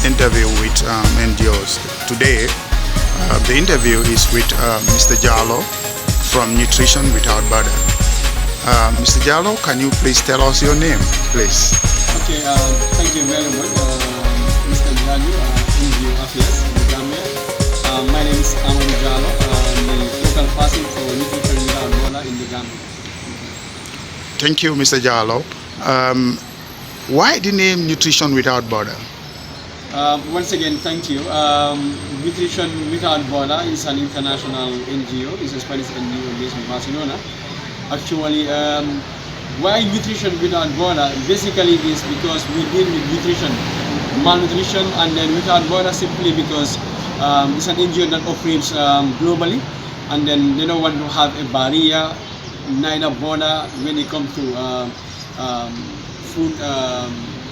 interview with NGOs. Today, the interview is with Mr. Jallow from Nutrition Without Border. Mr. Jallow, can you please tell us your name, please? Okay, thank you very much, Mr. Jallow, NGO Affairs in the Gambia. My name is Amadou Jallow. I'm the local person for Nutrition Without Border in the Gambia. Thank you, Mr. Jallow. Why the name Nutrition Without Border? Once again, thank you. Nutrition Without Border is an international NGO. It's a Spanish NGO based in Barcelona. Actually, why Nutrition Without Border? Basically, is because we deal with nutrition, malnutrition, and then without border simply because it's an NGO that operates globally, and then they don't want to have a barrier, neither border when it comes to food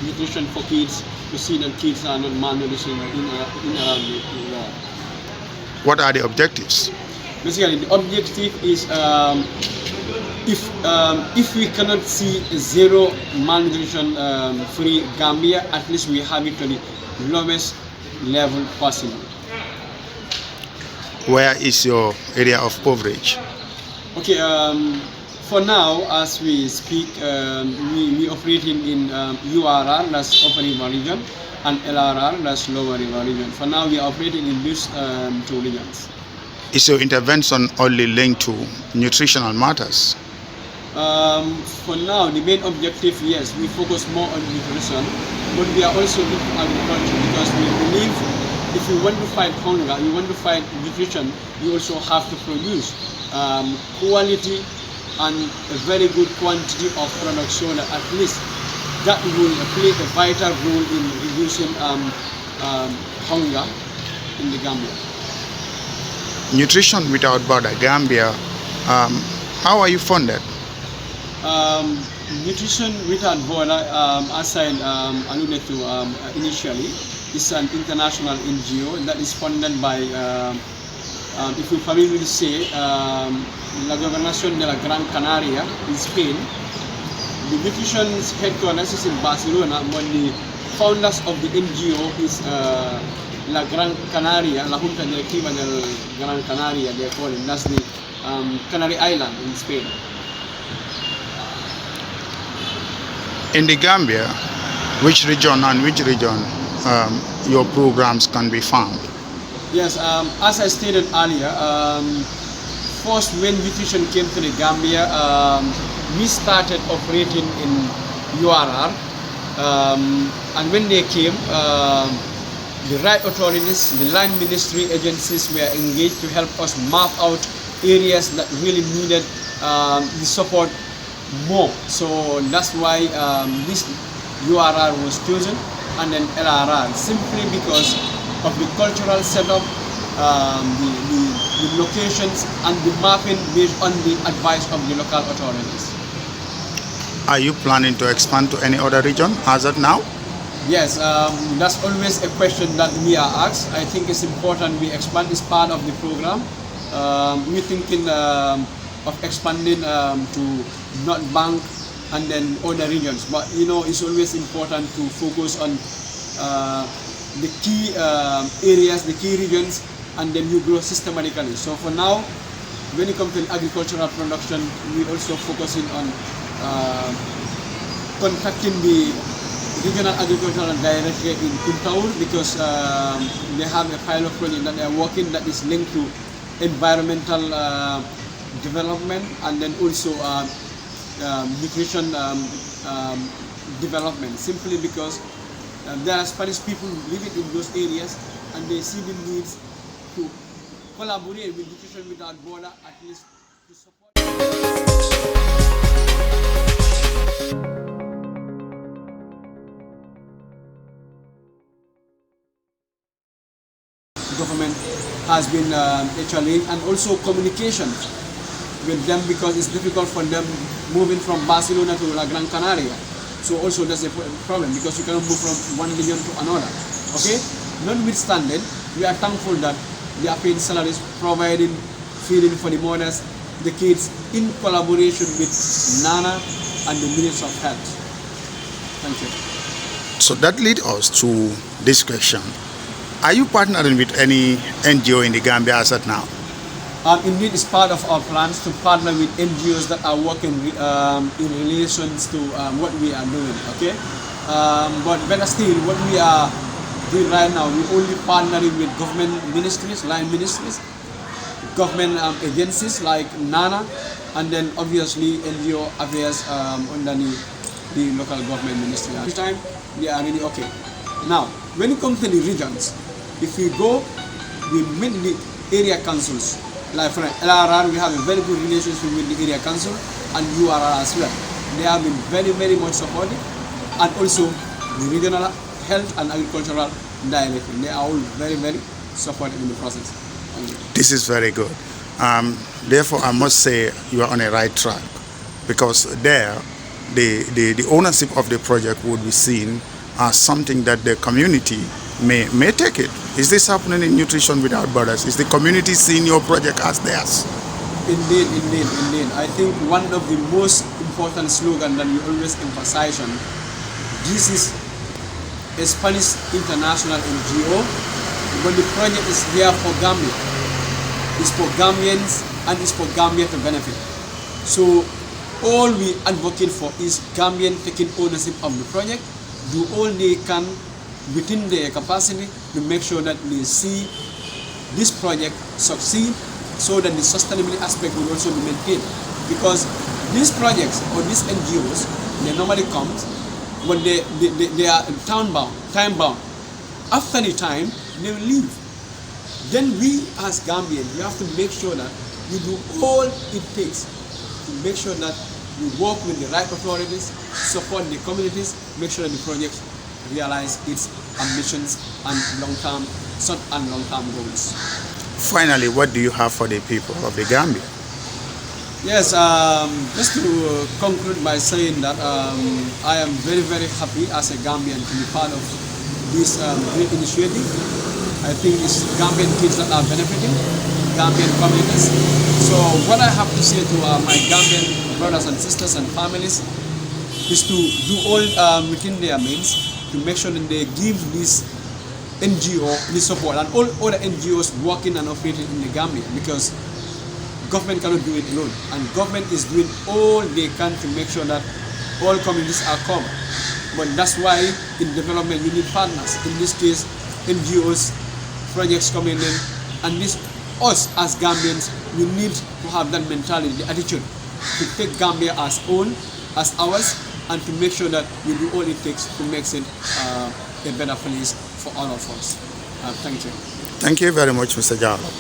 nutrition for kids, to see that kids are not malnourished in around the world. What are the objectives? Basically, the objective is if we cannot see zero malnutrition free Gambia, at least we have it to the lowest level possible. Where is your area of coverage? Okay, for now, as we speak, we operate in URR, that's Upper River region, and LRR, that's Lower River region. For now, we are operating in these two regions. Is your intervention only linked to nutritional matters? For now, the main objective, yes, we focus more on nutrition, but we are also into agriculture because we believe if you want to fight hunger, you want to fight nutrition, you also have to produce quality and a very good quantity of product so that at least that will play a vital role in reducing hunger in the Gambia. Nutrition Without Border, Gambia, how are you funded? Nutrition Without Border, as I alluded to initially, is an international NGO that is funded by, if you familiar with say, La Gobernación de la Gran Canaria in Spain. The nutrition's headquarters is in Barcelona, but the founders of the NGO is La Gran Canaria, La Junta Directiva del Gran Canaria, they call it. That's the Canary Island in Spain. In the Gambia, which region your programs can be found? Yes, as I stated earlier, first when nutrition came to the Gambia, we started operating in URR, and when they came, the right authorities, the land ministry agencies were engaged to help us map out areas that really needed the support more. So that's why this URR was chosen, and then LRR, simply because of the cultural setup, the locations, and the mapping based on the advice of the local authorities. Are you planning to expand to any other region as of now? Yes, that's always a question that we are asked. I think it's important we expand this part of the program. We're thinking of expanding to North Bank and then other regions. But you know, it's always important to focus on the key areas, the key regions, and then you grow systematically. So for now, when it comes to agricultural production, we're also focusing on contacting the regional agricultural director in Kuntaur because they have a pilot project that they are working that is linked to environmental development and then also nutrition development, simply because there are Spanish people living in those areas and they see the needs to collaborate with Nutrition Without Border, at least to support. Government has been actually, and also communication with them because it's difficult for them moving from Barcelona to La Gran Canaria. So also that's a problem because you cannot move from one region to another. Okay? Notwithstanding, we are thankful that they are paying salaries, providing feeding for the mothers, the kids, in collaboration with NANA and the Ministry of Health. Thank you. So that leads us to this question. Are you partnering with any NGO in the Gambia as at now? Indeed, it's part of our plans to partner with NGOs that are working in relations to what we are doing. Okay, but better still, what we are doing right now, we only partnering with government ministries, line ministries, government agencies like NANA, and then obviously NGO affairs under the local government ministry. At this time, we are really okay. Now, when it comes to the regions, if we go, we meet the area councils. Like for LRR, we have a very good relationship with the area council and URR as well. They have been very, very much supportive, and also the regional health and agricultural dialect. They are all very, very supportive in the process. This is very good. Therefore, I must say you are on a right track, because there, the ownership of the project would be seen as something that the community may take it. Is this happening in Nutrition Without Borders? Is the community seeing your project as theirs? Indeed, indeed, indeed. I think one of the most important slogans that we always emphasize on, this is a Spanish international NGO, but the project is here for Gambia. It's for Gambians and it's for Gambia to benefit. So all we advocate for is Gambian taking ownership of the project, do all they can within their capacity to make sure that they see this project succeed, so that the sustainability aspect will also be maintained. Because these projects or these NGOs, they normally come, but they are time bound. After the time, they will leave. Then we as Gambians, we have to make sure that we do all it takes to make sure that we work with the right authorities, support the communities, make sure that the project realize its ambitions and long-term, short and long-term goals. Finally, what do you have for the people of the Gambia? Yes, just to conclude by saying that I am very, very happy as a Gambian to be part of this great initiative. I think it's Gambian kids that are benefiting, Gambian communities. So what I have to say to my Gambian brothers and sisters and families is to do all within their means to make sure that they give this NGO this support and all other NGOs working and operating in the Gambia, because government cannot do it alone, and government is doing all they can to make sure that all communities are covered. But that's why in development you need partners. In this case, NGOs, projects coming in, and this us as Gambians, we need to have that mentality, the attitude to take Gambia as own, as ours, and to make sure that we do all it takes to make it a better place for all of us. Thank you. Thank you very much, Mr. Jallow.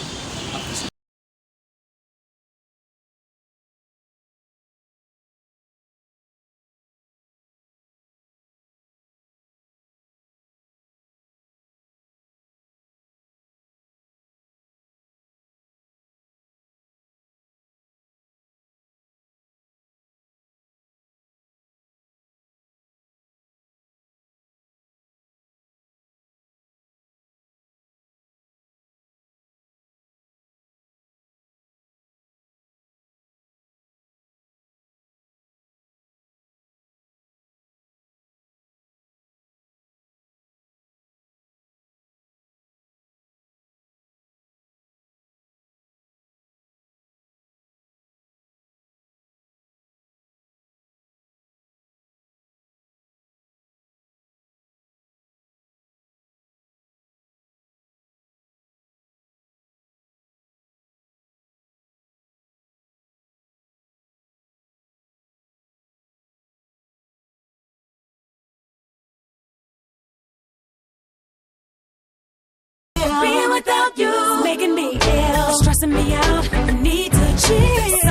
Being without you, making me ill, stressing me out. I need to chill.